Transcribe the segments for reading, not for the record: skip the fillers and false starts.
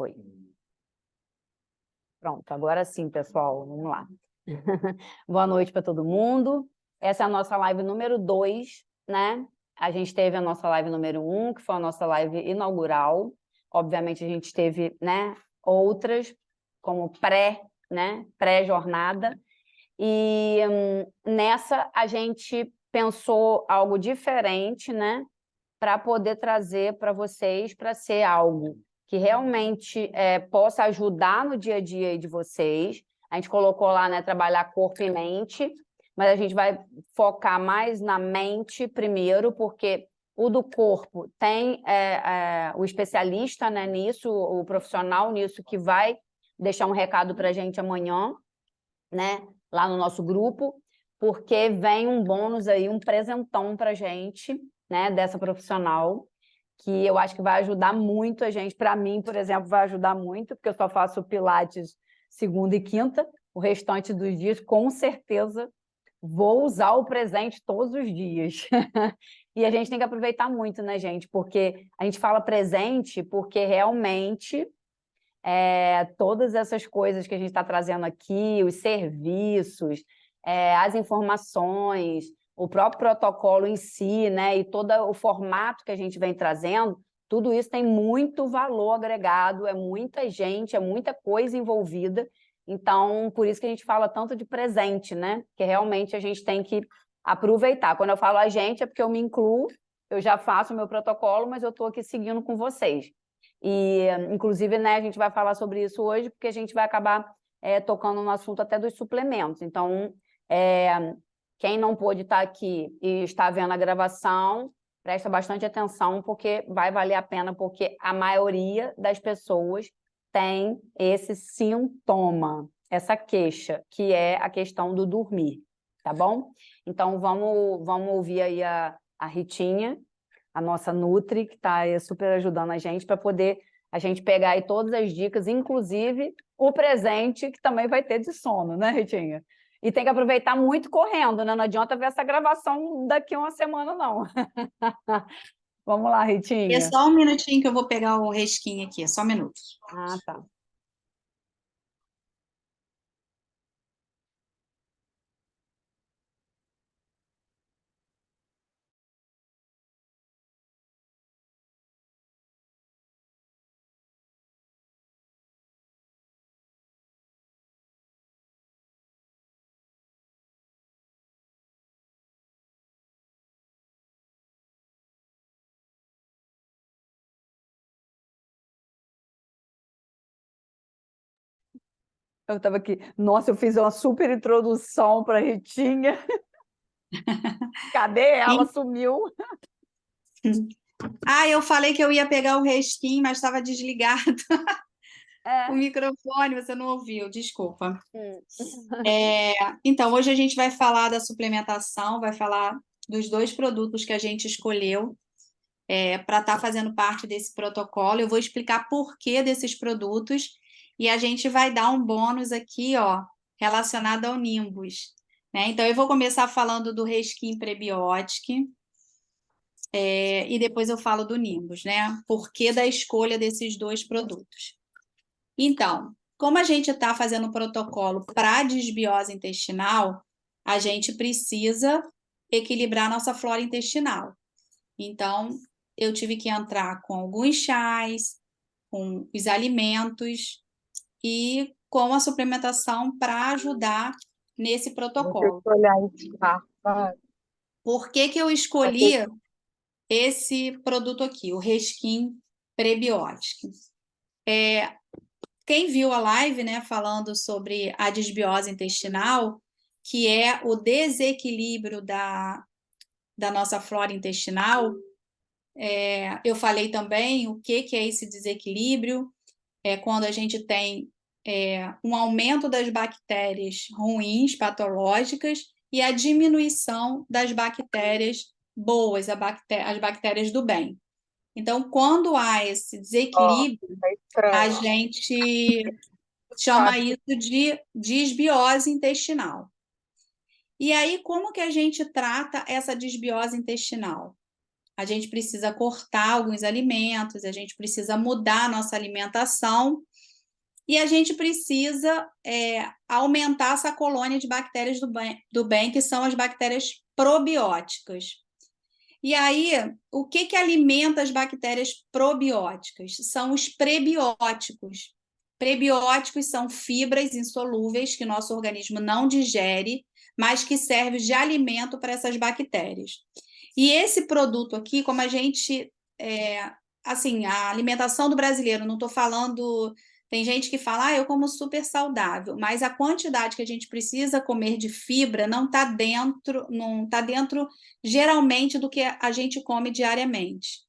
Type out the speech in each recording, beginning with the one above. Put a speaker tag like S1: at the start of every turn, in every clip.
S1: Foi. Pronto, agora sim, pessoal, vamos lá. Boa noite para todo mundo. Essa é a nossa live número 2, né? A gente teve a nossa live número 1, que foi a nossa live inaugural. Obviamente, a gente teve, né, outras, como né, pré-jornada. E nessa a gente pensou algo diferente, né, para poder trazer para vocês, para ser algo que realmente possa ajudar no dia a dia de vocês. A gente colocou lá, né, trabalhar corpo e mente, mas a gente vai focar mais na mente primeiro, porque o do corpo tem o especialista, né, nisso, o profissional nisso, que vai deixar um recado para a gente amanhã, né, lá no nosso grupo, porque vem um bônus aí, um presentão para a gente, né, dessa profissional, que eu acho que vai ajudar muito a gente. Para mim, por exemplo, vai ajudar muito, porque eu só faço Pilates segunda e quinta, o restante dos dias, com certeza, vou usar o presente todos os dias. E a gente tem que aproveitar muito, né, gente? Porque a gente fala presente porque realmente todas essas coisas que a gente está trazendo aqui, os serviços, as informações, o próprio protocolo em si, né, e todo o formato que a gente vem trazendo, tudo isso tem muito valor agregado, é muita gente, é muita coisa envolvida. Então, por isso que a gente fala tanto de presente, né? Que realmente a gente tem que aproveitar. Quando eu falo a gente, é porque eu me incluo, eu já faço o meu protocolo, mas eu estou aqui seguindo com vocês. E, inclusive, né, a gente vai falar sobre isso hoje, porque a gente vai acabar tocando no assunto até dos suplementos. Então, quem não pôde estar aqui e está vendo a gravação, presta bastante atenção, porque vai valer a pena, porque a maioria das pessoas tem esse sintoma, essa queixa, que é a questão do dormir, tá bom? Então, vamos ouvir aí a Ritinha, a nossa Nutri, que está super ajudando a gente para poder a gente pegar aí todas as dicas, inclusive o presente, que também vai ter de sono, né, Ritinha? E tem que aproveitar muito correndo, né? Não adianta ver essa gravação daqui a uma semana, não. Vamos lá,
S2: É
S1: Ritinha.
S2: só um minutinho que eu vou pegar o resquinho aqui, é só um minuto.
S1: Ah, tá. Eu estava aqui. Nossa, eu fiz uma super introdução para a Ritinha. Cadê ela? Sumiu.
S2: Ah, eu falei que eu ia pegar o resquinho, mas estava desligado o
S1: É.
S2: microfone, você não ouviu, desculpa.
S1: Hum.
S2: Então, hoje a gente vai falar da suplementação, vai falar dos 2 produtos que a gente escolheu para estar fazendo parte desse protocolo. Eu vou explicar por que desses produtos e a gente vai dar um bônus aqui, ó, relacionado ao Nimbus, né? Então, eu vou começar falando do Reskin Prebiótico, e depois eu falo do Nimbus, né? Por que da escolha desses 2 produtos. Então, como a gente está fazendo um protocolo para desbiose intestinal, a gente precisa equilibrar nossa flora intestinal. Então, eu tive que entrar com alguns chás, com os alimentos e com a suplementação para ajudar nesse
S3: Deixa
S2: protocolo.
S3: eu olhar esse mapa.
S2: Por que que eu escolhi esse produto aqui, o Reskin Prebiótico? Quem viu a live, né, falando sobre a desbiose intestinal, que é o desequilíbrio da nossa flora intestinal, eu falei também o que é esse desequilíbrio, é quando a gente tem um aumento das bactérias ruins, patológicas, e a diminuição das bactérias boas, as bactérias do bem. Então, quando há esse
S3: Ó,
S2: desequilíbrio,
S3: tá
S2: a
S3: estranho.
S2: gente chama isso de disbiose intestinal. E aí, como que a gente trata essa disbiose intestinal? a gente precisa cortar alguns alimentos, a gente precisa mudar a nossa alimentação e a gente precisa aumentar essa colônia de bactérias do bem, que são as bactérias probióticas. E aí, o que alimenta as bactérias probióticas? São os prebióticos. Prebióticos são fibras insolúveis que nosso organismo não digere, mas que servem de alimento para essas bactérias. E esse produto aqui, como a gente... assim, a alimentação do brasileiro, não estou falando... Tem gente que fala, eu como super saudável, mas a quantidade que a gente precisa comer de fibra não está dentro geralmente do que a gente come diariamente,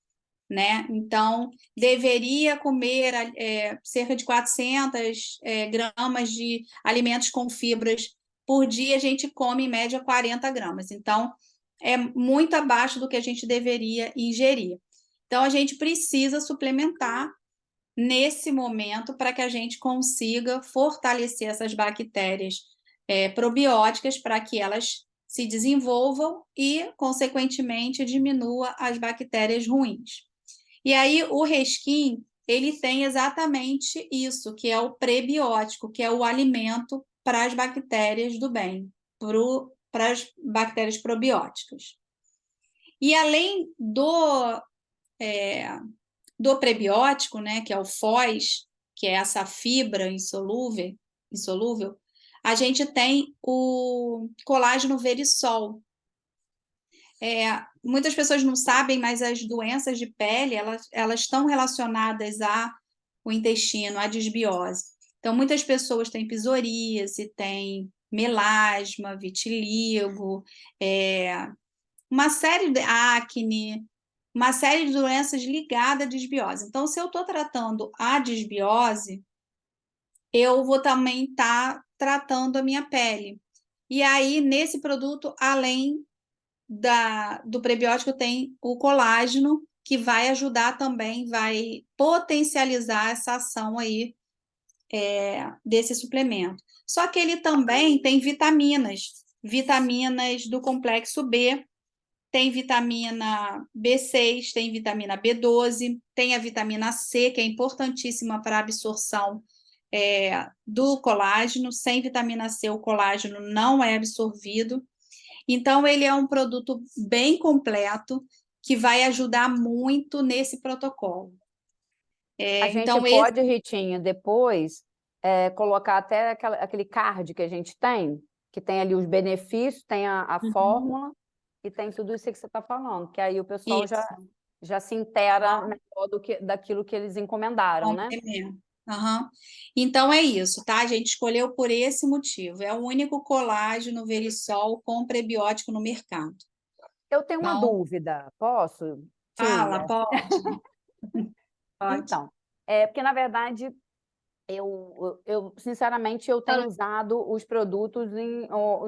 S2: né? Então, deveria comer cerca de 400 gramas de alimentos com fibras por dia, a gente come em média 40 gramas. Então, é muito abaixo do que a gente deveria ingerir. Então, a gente precisa suplementar nesse momento para que a gente consiga fortalecer essas bactérias probióticas para que elas se desenvolvam e, consequentemente, diminua as bactérias ruins. E aí o Reskin, ele tem exatamente isso, que é o prebiótico, que é o alimento para as bactérias do bem, para as bactérias probióticas. E além do prebiótico, né, que é o FOS, que é essa fibra insolúvel, a gente tem o colágeno verisol. Muitas pessoas não sabem, mas as doenças de pele, elas estão relacionadas ao intestino, à disbiose. Então, muitas pessoas têm psoríase, têm melasma, vitiligo, uma série de acne, uma série de doenças ligadas à disbiose. Então, se eu estou tratando a disbiose, eu vou também estar tratando a minha pele. E aí, nesse produto, além do prebiótico, tem o colágeno, que vai ajudar também, vai potencializar essa ação aí desse suplemento. Só que ele também tem vitaminas do complexo B, tem vitamina B6, tem vitamina B12, tem a vitamina C, que é importantíssima para a absorção do colágeno. Sem vitamina C, o colágeno não é absorvido. Então, ele é um produto bem completo, que vai ajudar muito nesse protocolo.
S1: A gente pode, Ritinha, depois colocar até aquele card que a gente tem, que tem ali os benefícios, tem a fórmula, e tem tudo isso que você está falando, que aí o pessoal já se inteira melhor daquilo que eles encomendaram, né?
S2: Uhum. Então é isso, tá? A gente escolheu por esse motivo. É o único colágeno verisol com prebiótico no mercado.
S1: Eu tenho uma dúvida, posso?
S2: Fala, pode.
S1: Então, porque na verdade eu sinceramente eu tenho usado os produtos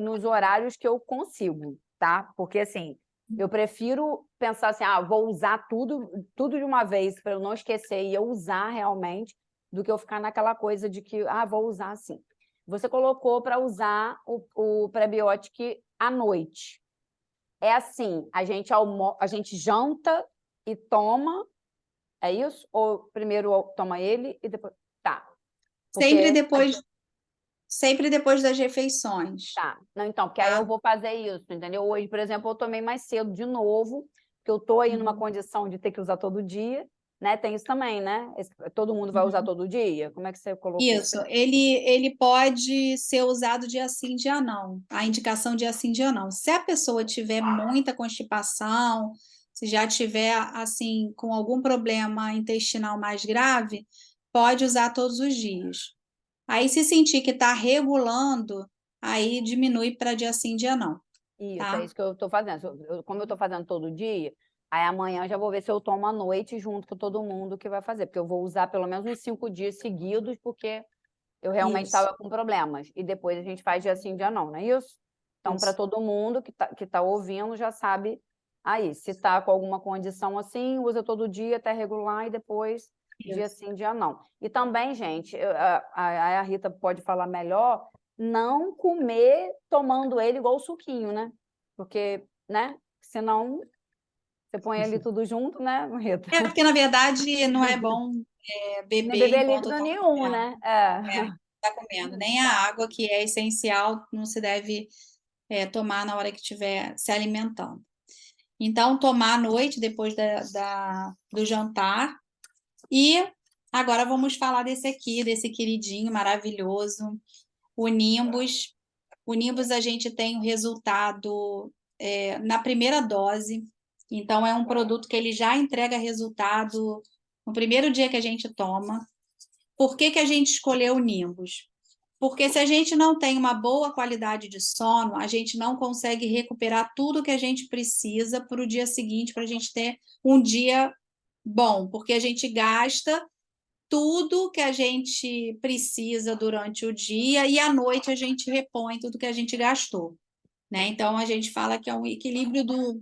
S1: nos horários que eu consigo, tá? Porque assim, eu prefiro pensar assim, vou usar tudo de uma vez para eu não esquecer e eu usar realmente, do que eu ficar naquela coisa de que vou usar assim. Você colocou para usar o prebiótico à noite. É assim, a gente janta e toma, é isso? Ou primeiro toma ele e depois... Tá.
S2: Sempre depois das refeições.
S1: Tá. Não, então, porque aí eu vou fazer isso, entendeu? Hoje, por exemplo, eu tomei mais cedo de novo, porque eu tô aí numa condição de ter que usar todo dia, né? Tem isso também, né? Todo mundo vai usar todo dia? Como é que você colocou?
S2: Isso, ele pode ser usado dia sim, dia não. A indicação dia sim, dia não. Se a pessoa tiver muita constipação, se já tiver, assim, com algum problema intestinal mais grave, pode usar todos os dias. Aí, se sentir que está regulando, aí diminui para dia sim, dia não.
S1: Isso,
S2: tá?
S1: É isso que eu estou fazendo. Como eu estou fazendo todo dia, aí amanhã eu já vou ver se eu tomo à noite junto com todo mundo que vai fazer, porque eu vou usar pelo menos uns 5 dias seguidos, porque eu realmente estava com problemas. E depois a gente faz dia sim, dia não é isso? Então, para todo mundo que tá ouvindo, já sabe aí, se está com alguma condição assim, usa todo dia até regular e depois dia sim, dia não. E também, gente, a Rita pode falar melhor, não comer tomando ele igual o suquinho, né? Porque, né? Senão Você põe ali tudo junto, né, Rita?
S2: Porque, na verdade, não é bom
S1: Nem
S2: beber
S1: beber
S2: enquanto
S1: líquido
S2: está
S1: nenhum,
S2: comendo.
S1: né?
S2: Tá comendo. Nem a água, que é essencial, não se deve tomar na hora que estiver se alimentando. Então, tomar à noite, depois do jantar. E agora vamos falar desse aqui, desse queridinho maravilhoso, o Nimbus. O Nimbus, a gente tem o resultado na primeira dose. Então, é um produto que ele já entrega resultado no primeiro dia que a gente toma. Por que que a gente escolheu o Nimbus? Porque se a gente não tem uma boa qualidade de sono, a gente não consegue recuperar tudo que a gente precisa para o dia seguinte, para a gente ter um dia bom, porque a gente gasta tudo que a gente precisa durante o dia e à noite a gente repõe tudo que a gente gastou, né? Então a gente fala que é um equilíbrio do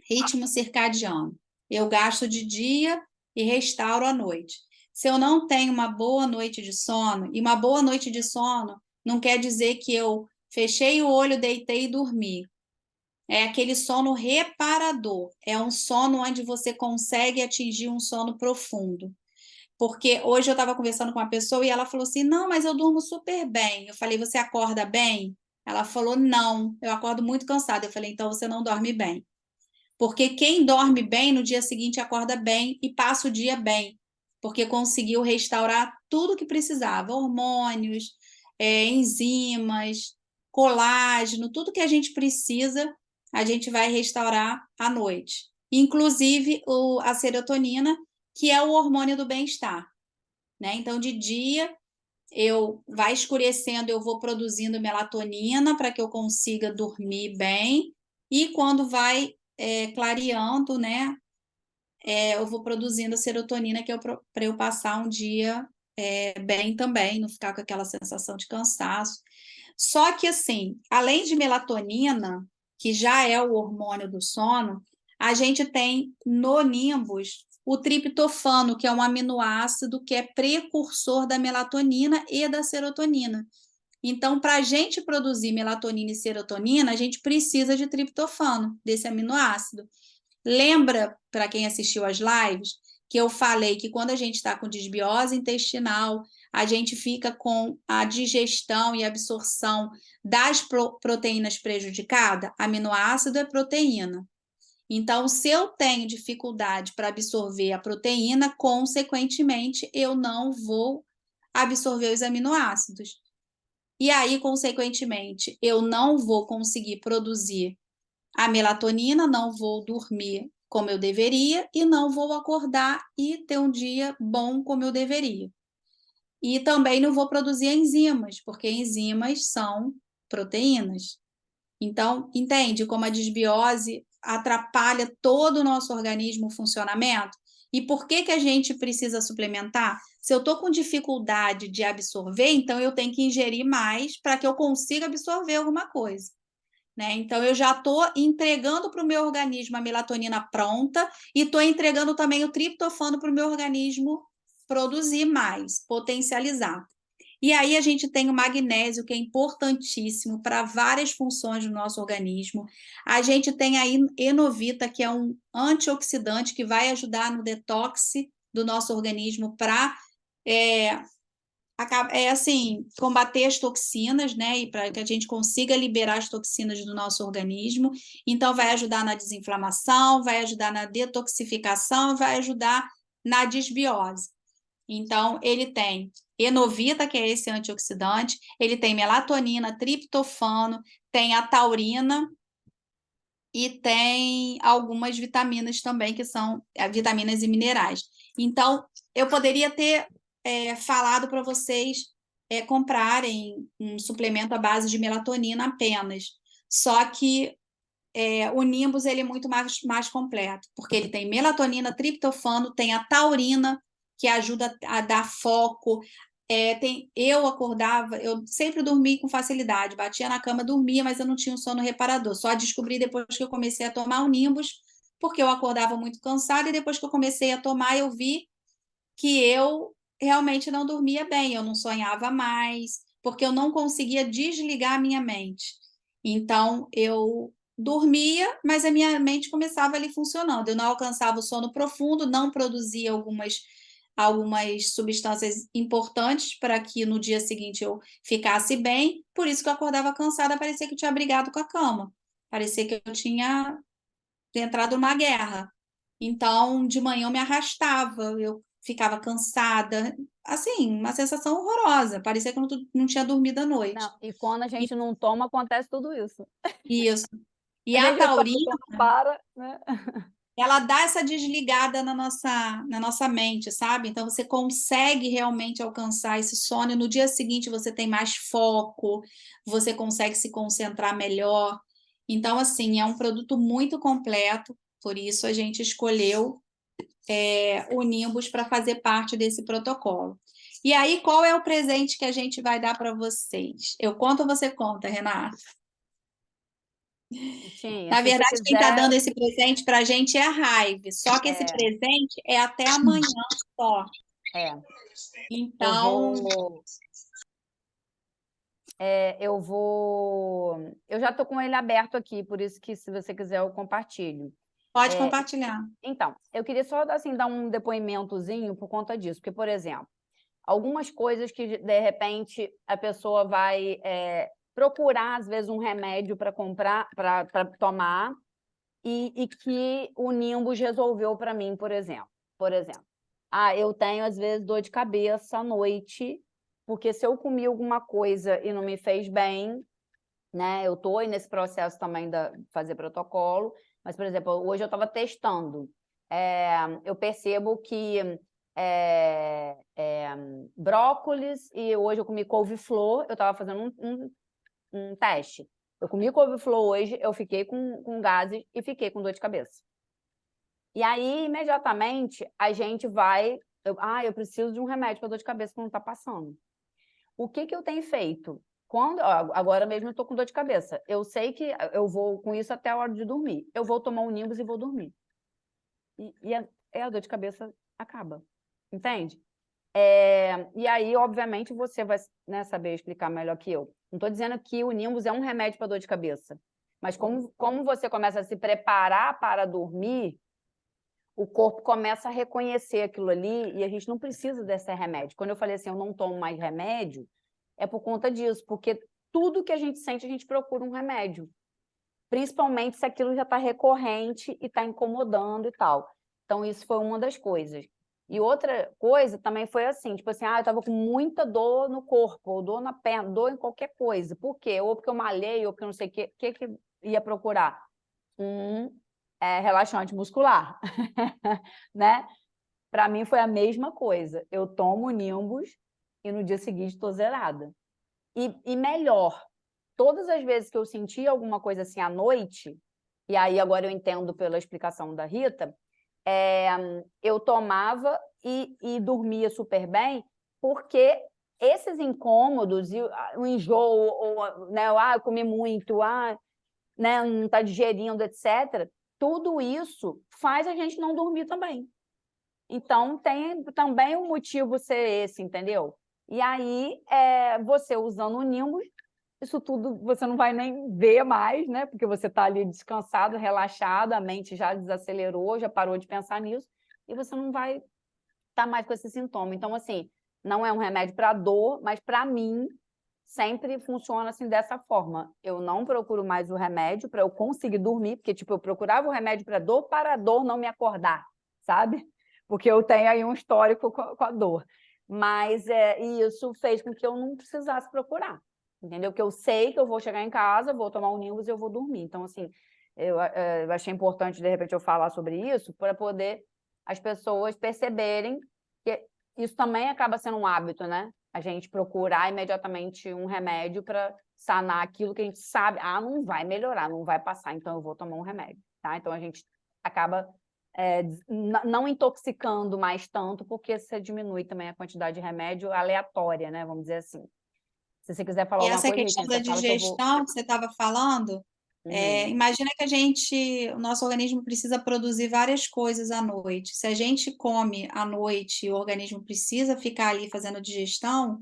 S2: ritmo circadiano. Eu gasto de dia e restauro à noite. Se eu não tenho uma boa noite de sono, e uma boa noite de sono não quer dizer que eu fechei o olho, deitei e dormi. É aquele sono reparador. É um sono onde você consegue atingir um sono profundo. Porque hoje eu estava conversando com uma pessoa e ela falou assim: não, mas eu durmo super bem. Eu falei: você acorda bem? Ela falou: não, eu acordo muito cansada. Eu falei: então você não dorme bem. Porque quem dorme bem, no dia seguinte acorda bem e passa o dia bem, porque conseguiu restaurar tudo que precisava, hormônios, enzimas, colágeno, tudo que a gente precisa, a gente vai restaurar à noite. Inclusive a serotonina, que é o hormônio do bem-estar, né? Então, de dia, vai escurecendo, eu vou produzindo melatonina para que eu consiga dormir bem, e quando vai clareando, né? Eu vou produzindo a serotonina, que é para eu passar um dia bem também, não ficar com aquela sensação de cansaço. Só que, assim, além de melatonina, que já é o hormônio do sono, a gente tem no Nimbus o triptofano, que é um aminoácido que é precursor da melatonina e da serotonina. Então, para a gente produzir melatonina e serotonina, a gente precisa de triptofano, desse aminoácido. Lembra, para quem assistiu às lives, que eu falei que quando a gente está com desbiose intestinal, a gente fica com a digestão e absorção das proteínas prejudicada? Aminoácido é proteína. Então, se eu tenho dificuldade para absorver a proteína, consequentemente, eu não vou absorver os aminoácidos. E aí, consequentemente, eu não vou conseguir produzir a melatonina, não vou dormir como eu deveria e não vou acordar e ter um dia bom como eu deveria. E também não vou produzir enzimas, porque enzimas são proteínas. Então, entende como a desbiose atrapalha todo o nosso organismo, o funcionamento? E por que que a gente precisa suplementar? Se eu estou com dificuldade de absorver, então eu tenho que ingerir mais para que eu consiga absorver alguma coisa. Né? Então, eu já estou entregando para o meu organismo a melatonina pronta e estou entregando também o triptofano para o meu organismo produzir mais, potencializar. E aí a gente tem o magnésio, que é importantíssimo para várias funções do nosso organismo. A gente tem a enovita, que é um antioxidante que vai ajudar no detox do nosso organismo para assim, combater as toxinas, né? E para que a gente consiga liberar as toxinas do nosso organismo. Então, vai ajudar na desinflamação, vai ajudar na detoxificação, vai ajudar na desbiose. Então, ele tem enovita, que é esse antioxidante, ele tem melatonina, triptofano, tem a taurina e tem algumas vitaminas também, que são vitaminas e minerais. Então, eu poderia ter falado para vocês comprarem um suplemento à base de melatonina apenas. Só que o Nimbus ele é muito mais completo, porque ele tem melatonina, triptofano, tem a taurina, que ajuda a dar foco. Eu acordava, eu sempre dormi com facilidade, batia na cama, dormia, mas eu não tinha um sono reparador. Só descobri depois que eu comecei a tomar o Nimbus, porque eu acordava muito cansada, e depois que eu comecei a tomar, eu vi que eu realmente não dormia bem, eu não sonhava mais, porque eu não conseguia desligar a minha mente. Então, eu dormia, mas a minha mente começava ali funcionando. Eu não alcançava o sono profundo, não produzia algumas substâncias importantes para que no dia seguinte eu ficasse bem, por isso que eu acordava cansada, parecia que eu tinha brigado com a cama, parecia que eu tinha entrado numa guerra. Então, de manhã eu me arrastava, eu ficava cansada, assim, uma sensação horrorosa, parecia que eu não tinha dormido à noite.
S1: Não, e quando a gente não toma, acontece tudo isso.
S2: Isso. E
S1: A
S2: a
S1: gente toma,
S2: taurina,
S1: não para, né?
S2: ela dá essa desligada na nossa mente, sabe? Então você consegue realmente alcançar esse sono e no dia seguinte você tem mais foco, você consegue se concentrar melhor. Então, assim, é um produto muito completo, por isso a gente escolheu o Nimbus para fazer parte desse protocolo. E aí, qual é o presente que a gente vai dar para vocês? Eu conto ou você conta, Renata?
S1: Tinha,
S2: Na
S1: se você
S2: verdade, quem está
S1: quiser,
S2: dando esse presente para a gente é a Raive. Só que esse
S1: é,
S2: presente é até amanhã só.
S1: é, eu
S2: Então,
S1: vou, eu já estou com ele aberto aqui, por isso que se você quiser eu compartilho.
S2: pode compartilhar.
S1: Então, eu queria só assim dar um depoimentozinho por conta disso, porque, por exemplo, algumas coisas que de repente a pessoa vai procurar às vezes um remédio para comprar, para tomar, e que o Nimbus resolveu para mim, por exemplo. Eu tenho às vezes dor de cabeça à noite, porque se eu comi alguma coisa e não me fez bem, né? Eu estou nesse processo também de fazer protocolo, mas, por exemplo, hoje eu estava testando. Eu percebo que brócolis, e hoje eu comi couve-flor, eu estava fazendo um teste. Eu comi couve-flor hoje, eu fiquei com gases e fiquei com dor de cabeça. E aí, imediatamente, a gente vai... eu preciso de um remédio para dor de cabeça que não está passando. O que eu tenho feito? Agora mesmo eu estou com dor de cabeça. Eu sei que eu vou com isso até a hora de dormir. Eu vou tomar um Nimbus e vou dormir. E a dor de cabeça acaba. Entende? E aí, obviamente, você vai, né, saber explicar melhor que eu. Não estou dizendo que o Nimbus é um remédio para dor de cabeça. Mas como você começa a se preparar para dormir, o corpo começa a reconhecer aquilo ali e a gente não precisa desse remédio. Quando eu falei assim, eu não tomo mais remédio, é por conta disso, porque tudo que a gente sente, a gente procura um remédio. Principalmente se aquilo já está recorrente e está incomodando e tal. Então, isso foi uma das coisas. E outra coisa também foi assim, tipo assim, eu estava com muita dor no corpo, ou dor na perna, dor em qualquer coisa. Por quê? Ou porque eu malhei, ou porque eu não sei o que ia procurar? Relaxante muscular, né? Para mim foi a mesma coisa. Eu tomo o Nimbus e no dia seguinte estou zerada. E melhor, todas as vezes que eu senti alguma coisa assim à noite, e aí agora eu entendo pela explicação da Rita, eu tomava e dormia super bem, porque esses incômodos, o enjoo, ou, né, eu comi muito, né, não está digerindo, etc., tudo isso faz a gente não dormir também. Então, tem também um motivo ser esse, entendeu? E aí, você usando o Nimbus, isso tudo você não vai nem ver mais, né? Porque você está ali descansado, relaxado, a mente já desacelerou, já parou de pensar nisso, e você não vai estar mais com esse sintoma. Então, assim, não é um remédio para dor, mas para mim sempre funciona assim dessa forma. Eu não procuro mais o remédio para eu conseguir dormir, porque tipo, eu procurava o remédio para a dor não me acordar, sabe? Porque eu tenho aí um histórico com a dor. Mas isso fez com que eu não precisasse procurar, entendeu? Que eu sei que eu vou chegar em casa, vou tomar um Nimbus e eu vou dormir. Então, assim, eu achei importante, de repente, eu falar sobre isso para poder as pessoas perceberem que isso também acaba sendo um hábito, né? A gente procurar imediatamente um remédio para sanar aquilo que a gente sabe, não vai melhorar, não vai passar, então eu vou tomar um remédio, tá? Então a gente acaba não intoxicando mais tanto, porque você diminui também a quantidade de remédio aleatória, né? Vamos dizer assim. Se você quiser falar
S2: E
S1: alguma
S2: essa
S1: coisa,
S2: questão
S1: Ritinha,
S2: da
S1: você fala que eu vou...
S2: digestão que você estava falando,
S1: Uhum.
S2: imagina que o nosso organismo precisa produzir várias coisas à noite. Se a gente come à noite e o organismo precisa ficar ali fazendo digestão,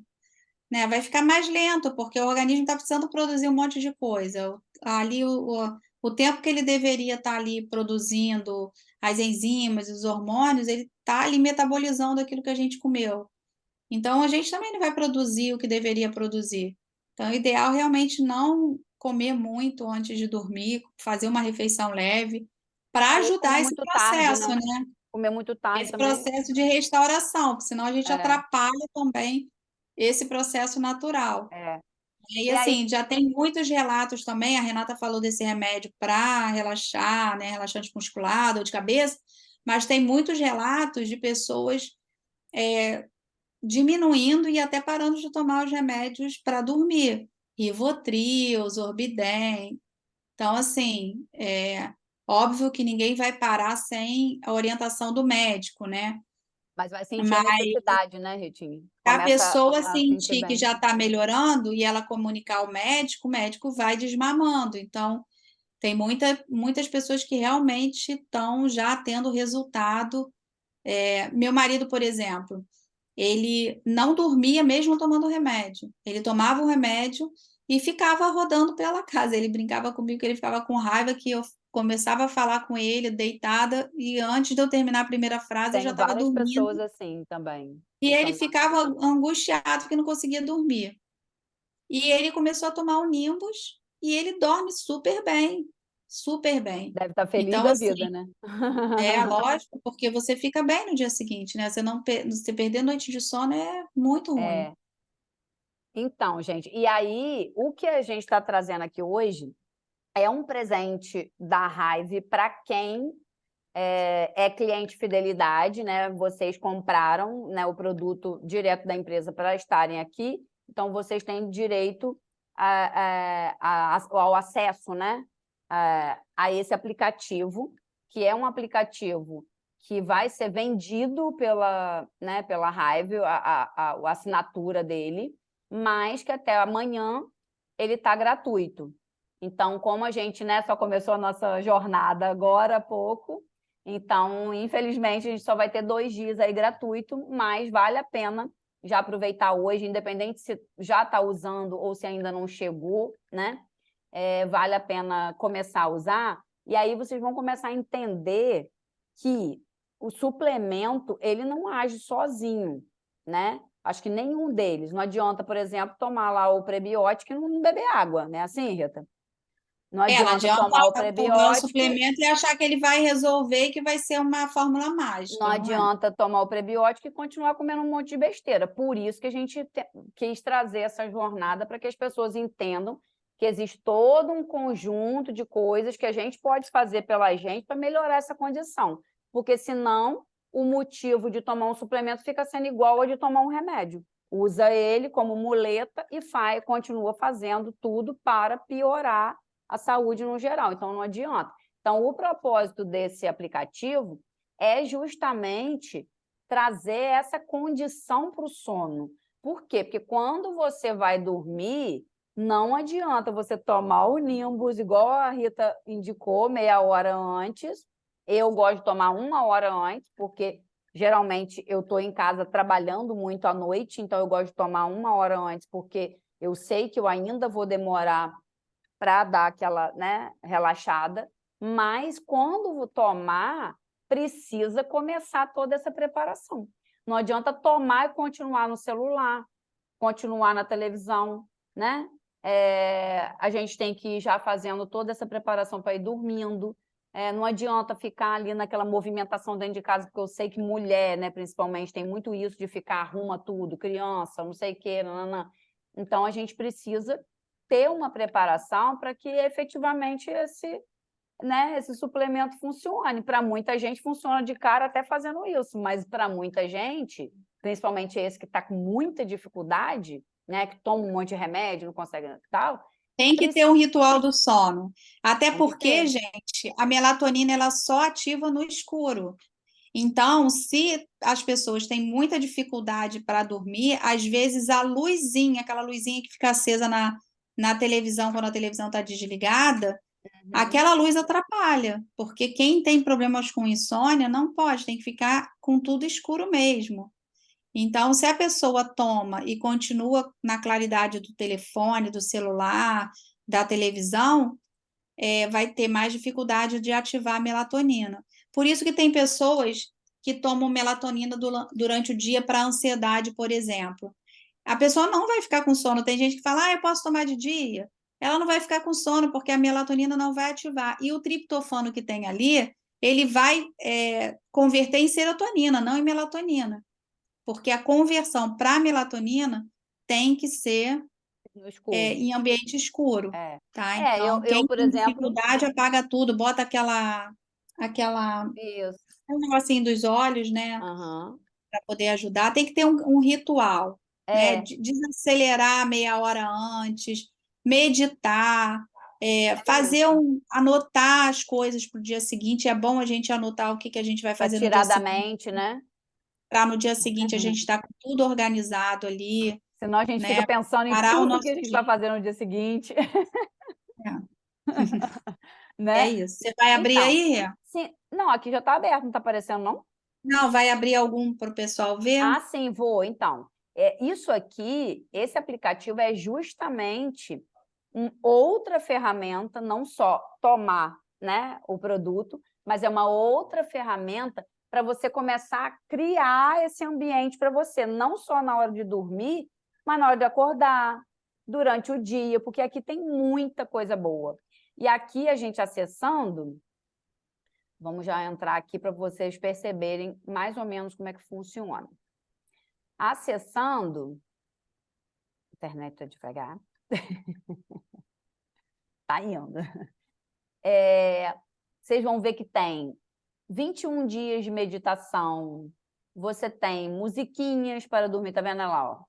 S2: né, vai ficar mais lento, porque o organismo está precisando produzir um monte de coisa. Ali o o tempo que ele deveria estar ali produzindo as enzimas, os hormônios, ele está ali metabolizando aquilo que a gente comeu. Então, a gente também não vai produzir o que deveria produzir. Então, o ideal é realmente não comer muito antes de dormir, fazer uma refeição leve, para
S1: Ou comer
S2: ajudar esse
S1: muito tarde,
S2: processo,
S1: né?
S2: né?
S1: Comer muito tarde
S2: Esse
S1: também.
S2: processo de restauração, porque senão a gente
S1: É,
S2: atrapalha também esse processo natural.
S1: é.
S2: E
S1: E aí,
S2: assim, já tem muitos relatos também, a Renata falou desse remédio para relaxar, né, relaxante muscular, dor de cabeça, mas tem muitos relatos de pessoas diminuindo e até parando de tomar os remédios para dormir. Rivotril, Zorbidem. Então, assim, óbvio que ninguém vai parar sem a orientação do médico, né?
S1: mas vai sentir a
S2: Mas
S1: necessidade, né, Ritinho?
S2: a
S1: Começa
S2: pessoa
S1: a sentir
S2: sentir que
S1: bem.
S2: já está melhorando e ela comunicar ao médico, o médico vai desmamando. Então, tem muitas pessoas que realmente estão já tendo resultado. Meu marido, por exemplo, ele não dormia mesmo tomando remédio. Ele tomava o remédio e ficava rodando pela casa. Ele brincava comigo que ele ficava com raiva que eu começava a falar com ele deitada e antes de eu terminar a primeira frase eu já
S1: Tenho
S2: estava
S1: várias
S2: dormindo.
S1: pessoas assim também.
S2: E
S1: Que
S2: ele
S1: são...
S2: ficava angustiado porque não conseguia dormir. E ele começou a tomar o Nimbus e ele dorme super bem, super bem.
S1: Deve estar feliz
S2: Então,
S1: da
S2: assim,
S1: vida, né?
S2: lógico, porque você fica bem no dia seguinte, né? Você perder noite de sono é muito ruim.
S1: É. Então, gente, e aí, o que a gente está trazendo aqui hoje é um presente da Hive para quem é cliente fidelidade, né? Vocês compraram, né, o produto direto da empresa para estarem aqui, então vocês têm direito ao acesso, né, a esse aplicativo, que é um aplicativo que vai ser vendido né, pela Hive, a assinatura dele, mas que até amanhã ele está gratuito. Então, como a gente, né, só começou a nossa jornada agora há pouco, então, infelizmente, a gente só vai ter 2 dias aí gratuito, mas vale a pena já aproveitar hoje, independente se já está usando ou se ainda não chegou, né? Vale a pena começar a usar, e aí vocês vão começar a entender que o suplemento, ele não age sozinho, né? Acho que nenhum deles. Não adianta, por exemplo, tomar lá o prebiótico e não beber água, né? Assim, Rita? Não
S2: Não
S1: adianta
S2: adianta
S1: tomar o
S2: tomar o
S1: prebiótico.
S2: suplemento e achar que ele vai resolver e que vai ser uma fórmula
S1: Não
S2: mágica, não é?
S1: adianta tomar o prebiótico e continuar comendo um monte de besteira. Por isso que a gente quis trazer essa jornada para que as pessoas entendam que existe todo um conjunto de coisas que a gente pode fazer pela gente para melhorar essa condição. Porque senão o motivo de tomar um suplemento fica sendo igual ao de tomar um remédio. Usa ele como muleta e continua fazendo tudo para piorar a saúde no geral. Então não adianta. Então, o propósito desse aplicativo é justamente trazer essa condição para o sono. Por quê? Porque quando você vai dormir, não adianta você tomar o Nimbus, igual a Rita indicou, meia hora antes. Eu gosto de tomar 1 hora antes, porque geralmente eu estou em casa trabalhando muito à noite, então eu gosto de tomar 1 hora antes, porque eu sei que eu ainda vou demorar para dar aquela, né, relaxada, mas quando vou tomar, precisa começar toda essa preparação. Não adianta tomar e continuar no celular, continuar na televisão, né? A gente tem que ir já fazendo toda essa preparação para ir dormindo. Não adianta ficar ali naquela movimentação dentro de casa, porque eu sei que mulher, né, principalmente, tem muito isso de ficar arruma tudo, criança, não sei o quê, nananã. Então, a gente precisa ter uma preparação para que efetivamente esse suplemento funcione. Para muita gente funciona de cara até fazendo isso, mas para muita gente, principalmente esse que está com muita dificuldade, né, que toma um monte de remédio, não consegue tal,
S2: Tem que ter um ritual do sono. Até
S1: tem que
S2: porque,
S1: ter.
S2: gente, a melatonina ela só ativa no escuro. Então, se as pessoas têm muita dificuldade para dormir, às vezes a luzinha, aquela luzinha que fica acesa na televisão, quando a televisão está desligada, aquela luz atrapalha, porque quem tem problemas com insônia não pode, tem que ficar com tudo escuro mesmo. Então, se a pessoa toma e continua na claridade do telefone, do celular, da televisão, vai ter mais dificuldade de ativar a melatonina. Por isso que tem pessoas que tomam melatonina durante o dia para ansiedade, por exemplo. A pessoa não vai ficar com sono. Tem gente que fala, eu posso tomar de dia. Ela não vai ficar com sono, porque a melatonina não vai ativar. E o triptofano que tem ali, ele vai converter em serotonina, não em melatonina. Porque a conversão para melatonina tem que ser
S1: No escuro.
S2: em ambiente escuro. Tá? Então,
S1: eu,
S2: quem
S1: por
S2: tem
S1: exemplo...
S2: dificuldade, apaga tudo, bota
S1: Isso.
S2: um negocinho dos olhos, né?
S1: Aham.
S2: Para poder ajudar. Tem que ter um ritual, né? Desacelerar meia hora antes, meditar, anotar as coisas para o dia seguinte. É bom a gente anotar o que a gente vai
S1: Para
S2: fazer no dia
S1: tirar da
S2: seguinte,
S1: mente, né?
S2: para no dia seguinte a gente estar com tudo organizado ali,
S1: Senão a gente
S2: né?
S1: fica pensando em
S2: Parar o
S1: tudo
S2: nosso
S1: que a gente
S2: dia.
S1: vai fazer no dia seguinte,
S2: É
S1: né?
S2: isso. Você vai abrir
S1: Então,
S2: aí, Rê?
S1: sim. Não, aqui já está aberto, não está aparecendo, não?
S2: Não, vai abrir algum para o pessoal ver?
S1: Ah, sim, vou. Então, isso aqui, esse aplicativo é justamente outra ferramenta, não só tomar, né, o produto, mas é uma outra ferramenta para você começar a criar esse ambiente para você, não só na hora de dormir, mas na hora de acordar, durante o dia, porque aqui tem muita coisa boa. E aqui a gente acessando, vamos já entrar aqui para vocês perceberem mais ou menos como é que funciona. Acessando, a internet está devagar, está indo. Vocês vão ver que tem 21 dias de meditação, você tem musiquinhas para dormir, tá vendo lá, ó?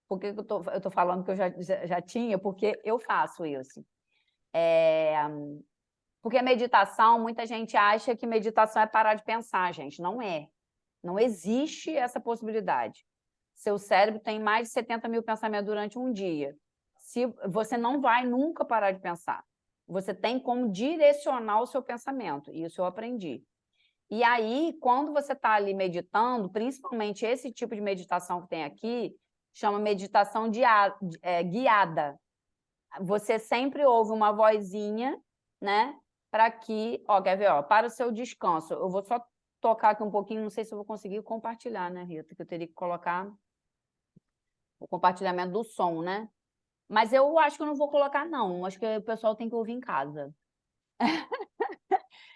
S1: Por que eu tô falando que eu já tinha? Porque eu faço isso. Porque a meditação, muita gente acha que meditação é parar de pensar, gente. Não é. Não existe essa possibilidade. Seu cérebro tem mais de 70 mil pensamentos durante um dia. Você não vai nunca parar de pensar. Você tem como direcionar o seu pensamento. Isso eu aprendi. E aí, quando você está ali meditando, principalmente esse tipo de meditação que tem aqui, chama meditação guiada. Você sempre ouve uma vozinha, né? Para que, quer ver, para o seu descanso. Eu vou só tocar aqui um pouquinho, não sei se eu vou conseguir compartilhar, né, Rita? Que eu teria que colocar o compartilhamento do som, né? Mas eu acho que eu não vou colocar, não. Acho que o pessoal tem que ouvir em casa.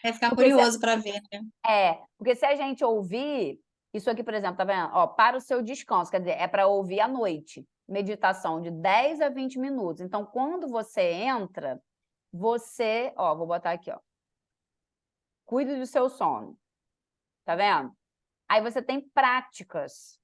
S2: Vai ficar curioso para ver, né?
S1: Porque se a gente ouvir, isso aqui, por exemplo, tá vendo? Para o seu descanso, quer dizer, é para ouvir à noite. Meditação de 10 a 20 minutos. Então, quando você entra, você, vou botar aqui, cuide do seu sono. Tá vendo? Aí você tem práticas.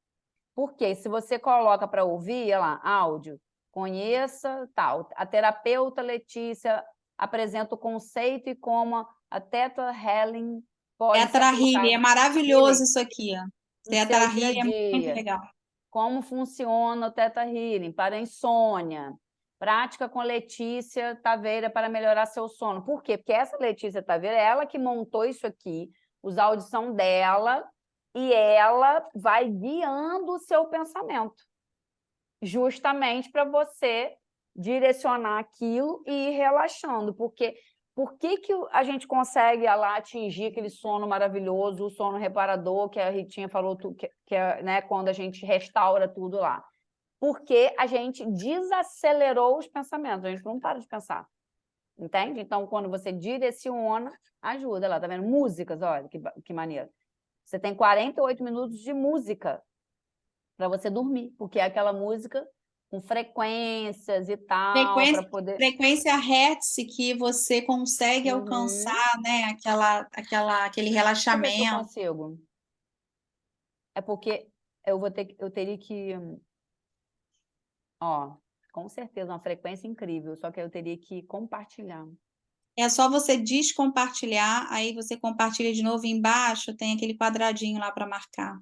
S1: Porque se você coloca para ouvir, olha lá, áudio, conheça, tal. A terapeuta Letícia apresenta o conceito e como a Theta Healing pode ser
S2: Theta Healing, é maravilhoso isso aqui, ó. Theta Healing é muito legal.
S1: Como funciona o Theta Healing para insônia? Prática com Letícia Taveira para melhorar seu sono. Por quê? Porque essa Letícia Taveira é ela que montou isso aqui, os áudios são dela, e ela vai guiando o seu pensamento, justamente para você direcionar aquilo e ir relaxando. Porque por que a gente consegue lá atingir aquele sono maravilhoso, o sono reparador, que a Ritinha falou, que é, né, quando a gente restaura tudo lá? Porque a gente desacelerou os pensamentos, a gente não para de pensar. Entende? Então, quando você direciona, ajuda lá, tá vendo? Músicas, olha, que maneiro. Você tem 48 minutos de música para você dormir, porque é aquela música com frequências e tal, para poder...
S2: Frequência Hertz que você consegue alcançar, né? Aquele relaxamento.
S1: Deixa eu ver se eu consigo. É porque eu teria que... com certeza, uma frequência incrível, só que eu teria que compartilhar.
S2: É só você descompartilhar, aí você compartilha de novo embaixo, tem aquele quadradinho lá para marcar.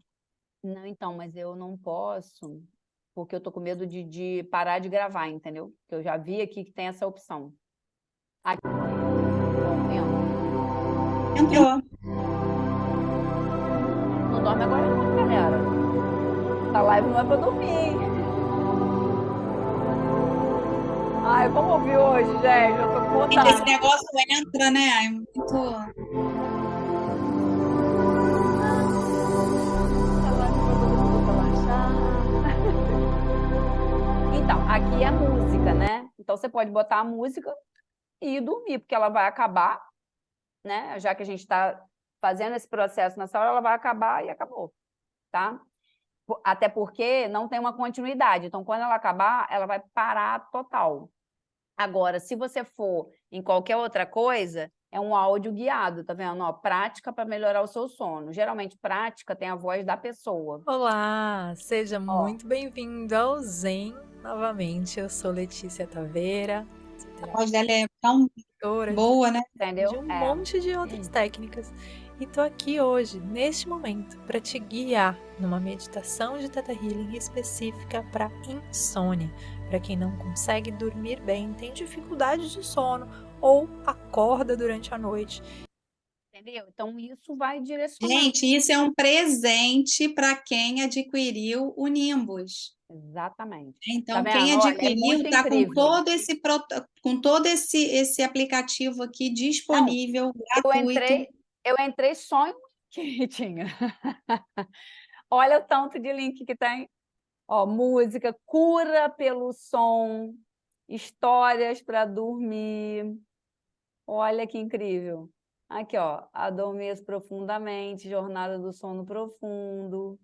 S1: Não, então, mas eu não posso, porque eu tô com medo de parar de gravar, entendeu? Porque eu já vi aqui que tem essa opção. Aqui.
S2: Entrou.
S1: Não dorme agora não, galera. Essa live não é para dormir. Ai, Vamos ouvir hoje, gente. Eu tô com
S2: Esse
S1: vontade.
S2: negócio entra, né? É muito.
S1: Relaxa pra todo mundo relaxar. Então, aqui é música, né? Então, você pode botar a música e ir dormir, porque ela vai acabar, né? Já que a gente está fazendo esse processo nessa hora, ela vai acabar e acabou, tá? Até porque não tem uma continuidade. Então, quando ela acabar, ela vai parar total. Agora, se você for em qualquer outra coisa, é um áudio guiado, tá vendo? Ó, prática para melhorar o seu sono. Geralmente, prática tem a voz da pessoa.
S4: Olá, seja
S1: Ó.
S4: muito bem-vindo ao Zen novamente. Eu sou Letícia Taveira,
S2: A voz dela é tão
S4: terapeuta
S2: boa, né?
S1: Entendeu?
S4: de um monte de outras técnicas. E tô aqui hoje, neste momento, para te guiar numa meditação de Theta Healing específica para insônia, para quem não consegue dormir bem, tem dificuldade de sono ou acorda durante a noite.
S1: Entendeu? Então, isso vai direcionar.
S2: Gente, isso é um presente para quem adquiriu o Nimbus.
S1: Exatamente.
S2: Então,
S1: Tá
S2: quem
S1: vendo? Olha, é
S2: adquiriu
S1: muito
S2: está com
S1: incrível.
S2: todo esse aplicativo aqui disponível, gratuito.
S1: Eu entrei só em que tinha. Olha o tanto de link que tem. Ó, música, cura pelo som, histórias para dormir. Olha que incrível. Aqui, ó, adormeço profundamente, jornada do sono profundo,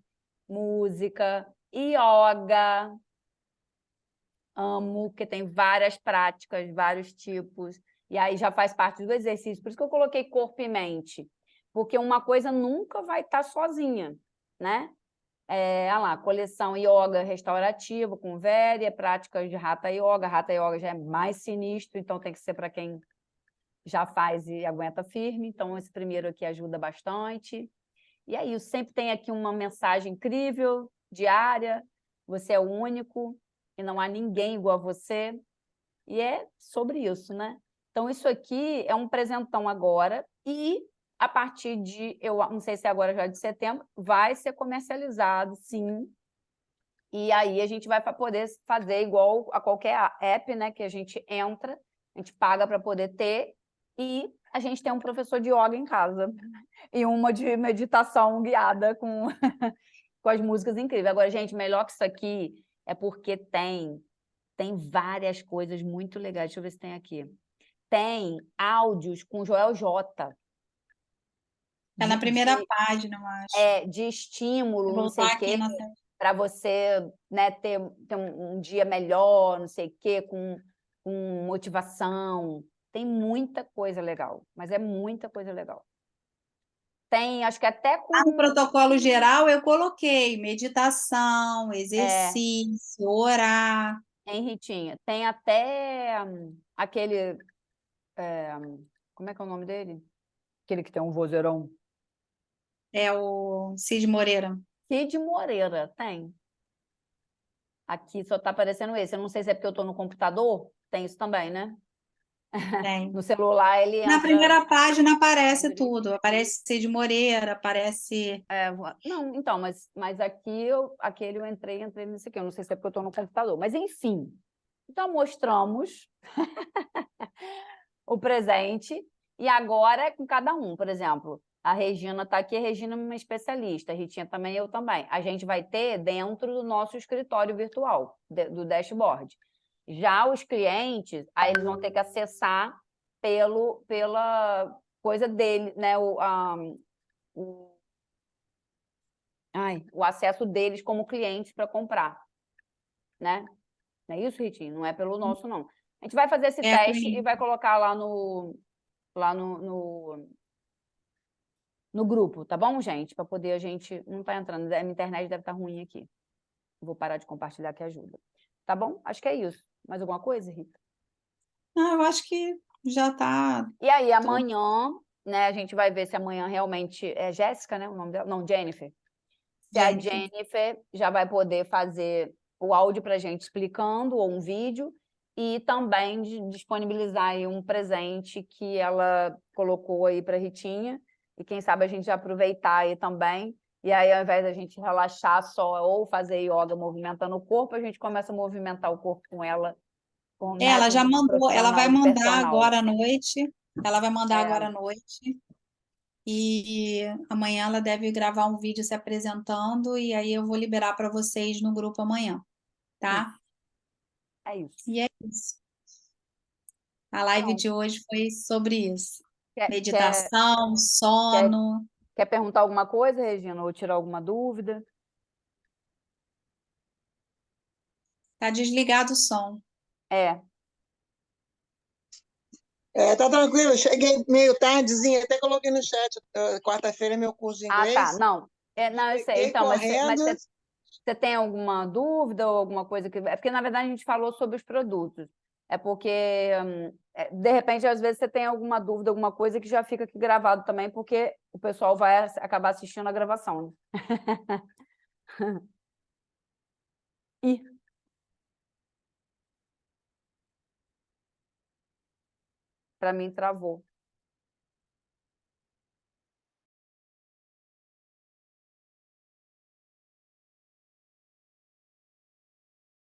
S1: música, yoga. Amo, porque tem várias práticas, vários tipos, e aí já faz parte do exercício. Por isso que eu coloquei corpo e mente, porque uma coisa nunca vai estar sozinha, né? Olha lá, coleção yoga restaurativa com Véria, práticas de Hatha Yoga. Hatha Yoga já é mais sinistro, então tem que ser para quem já faz e aguenta firme. Então, esse primeiro aqui ajuda bastante. E aí, sempre tem aqui uma mensagem incrível, diária. Você é o único e não há ninguém igual a você. E é sobre isso, né? Então, isso aqui é um presentão agora e a partir de, eu não sei se é agora já de setembro, vai ser comercializado, sim. E aí a gente vai poder fazer igual a qualquer app, né? Que a gente entra, a gente paga para poder ter e a gente tem um professor de yoga em casa e uma de meditação guiada com, com as músicas incríveis. Agora, gente, melhor que isso aqui é porque tem várias coisas muito legais. Deixa eu ver se tem aqui. Tem áudios com Joel J.
S2: Está na primeira página, eu acho.
S1: De estímulo,
S2: Vou
S1: não sei o
S2: voltar aqui
S1: quê,
S2: na
S1: para você, né, ter um dia melhor, não sei o quê, com motivação. Tem muita coisa legal, mas é muita coisa legal. Tem, acho que até com...
S2: No protocolo geral, eu coloquei meditação, exercício, orar.
S1: Hein, Ritinha? Tem até aquele... como é que é o nome dele? Aquele que tem um vozeirão.
S2: É o Cid Moreira.
S1: Cid Moreira, tem. Aqui só está aparecendo esse. Eu não sei se é porque eu estou no computador. Tem isso também, né?
S2: Tem.
S1: No celular ele
S2: Na
S1: entra...
S2: primeira página aparece tudo. Aparece Cid Moreira, aparece...
S1: não, então, mas aqui aquele eu entrei nesse aqui. Eu não sei se é porque eu estou no computador. Mas, enfim. Então, mostramos o presente e agora é com cada um. Por exemplo, a Regina está aqui, a Regina é uma especialista, a Ritinha também, eu também. A gente vai ter dentro do nosso escritório virtual, do dashboard. Já os clientes, aí eles vão ter que acessar pela coisa dele, né? O acesso deles como clientes para comprar, né? Não é isso, Ritinho? Não é pelo nosso, não. A gente vai fazer esse teste e vai colocar lá no grupo, tá bom, gente? Para poder a gente... Não está entrando, a minha internet deve estar ruim aqui. Vou parar de compartilhar que ajuda. Tá bom? Acho que é isso. Mais alguma coisa, Rita?
S2: Não, eu acho que já está...
S1: E aí, amanhã, né? A gente vai ver se amanhã realmente... É Jéssica, né? O nome dela? Não, Jennifer. Se a Jennifer já vai poder fazer o áudio para a gente explicando, ou um vídeo, e também disponibilizar aí um presente que ela colocou aí para a Ritinha, e quem sabe a gente já aproveitar aí também, e aí ao invés da gente relaxar só ou fazer yoga movimentando o corpo, a gente começa a movimentar o corpo com ela com
S2: Ela já
S1: método
S2: mandou, ela vai
S1: profissional
S2: mandar
S1: personal.
S2: agora à noite. Ela vai mandar
S1: É.
S2: agora à noite. E amanhã ela deve gravar um vídeo se apresentando e aí eu vou liberar para vocês no grupo amanhã, tá?
S1: É isso.
S2: E é isso. A live
S1: Então,
S2: de hoje foi sobre isso.
S1: quer,
S2: Meditação, sono.
S1: quer perguntar alguma coisa, Regina, ou tirar alguma dúvida?
S2: Tá desligado o som.
S1: É.
S3: Tá tranquilo, cheguei meio tardezinha, até coloquei no chat. Quarta-feira é meu curso de
S1: Ah, tá.
S3: inglês.
S1: Não. Não, eu sei.
S3: Cheguei
S1: Então, mas
S3: correndo.
S1: você tem alguma dúvida ou alguma coisa que. É porque, na verdade, a gente falou sobre os produtos. É porque, de repente, às vezes você tem alguma dúvida, alguma coisa que já fica aqui gravado também, porque o pessoal vai acabar assistindo a gravação. Ih. Para mim, travou.